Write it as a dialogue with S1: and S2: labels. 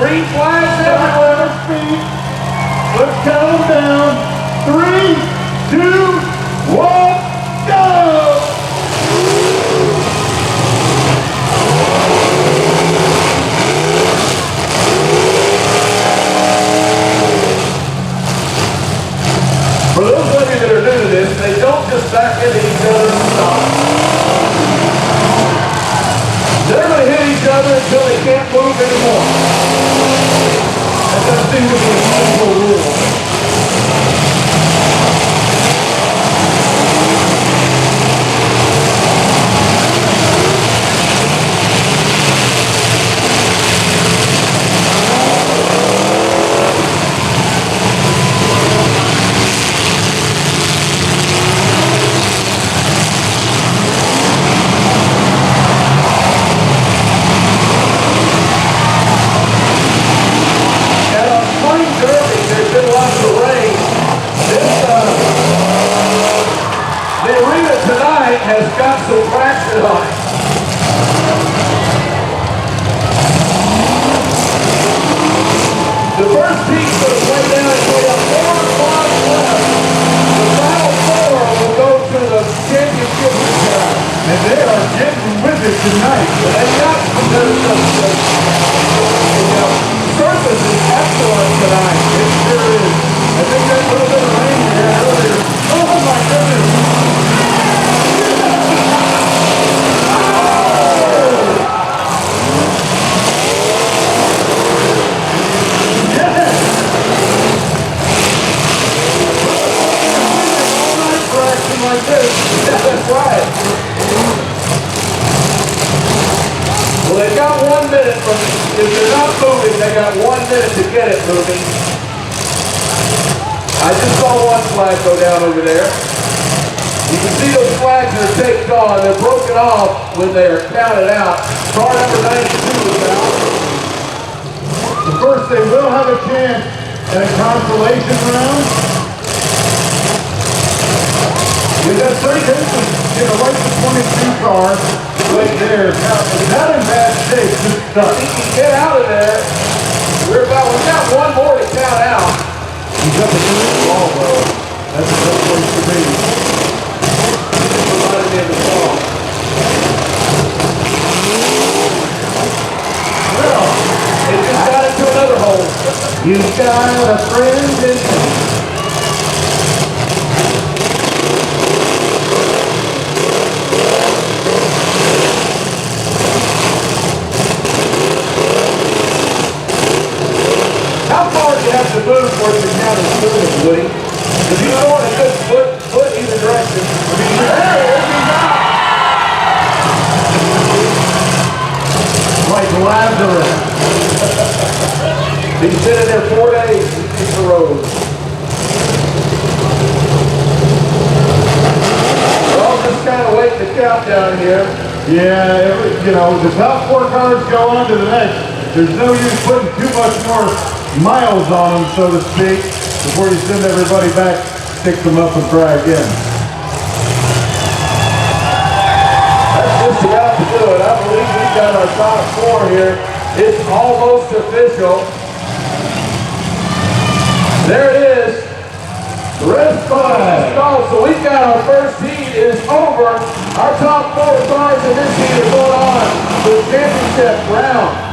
S1: Green flags everywhere.
S2: Let's count them down. 3, 2, 1, go!
S1: For those of you that are new to this, they don't just back into each other and stop. They're going to hit each other until they can't move anymore. That doesn't seem to be a simple rule. Has got some traction on it. The first piece will play down and play up 4 spots left. The final 4 will go to the championship round.
S2: And they are getting with it tonight.
S1: But they got the surface is excellent tonight. It sure is.
S2: I think that little bit of rain here earlier. Oh my goodness.
S1: Like this. Yeah, that's right. Well, they've got 1 minute from, if they're not moving, they got 1 minute to get it moving. I just saw one flag go down over there. You can see those flags that are taped on. They're broken off when they're counted out. Car number 92 is out.
S2: So first, they will have a chance at a consolation round. You got 3 cases, right to 22 cars right there. Now, not in bad shape, just stuck.
S1: He can get out of there. We've got 1 more to count out.
S2: He's up against the wall, though. That's a tough place to be.
S1: Reminded me of the song.
S2: Well,
S1: it just got into another hole.
S2: You've got a friend in me.
S1: You have to move for it to count as moving, Woody. If you go on a good foot either direction,
S2: like Lazarus.
S1: He's been in there 4 days to keep the road. We're all just kind of waiting to count down here.
S2: Yeah, the top 4 cars go on to the next. There's no use putting too much more miles on them, so to speak, before you send everybody back, stick them up and try again.
S1: That's just about to do it. I believe we've got our top 4 here. It's almost official. There it is. The red flag installed. So we've got our first heat is over. Our top 4 cars in this heat are going on to the championship round.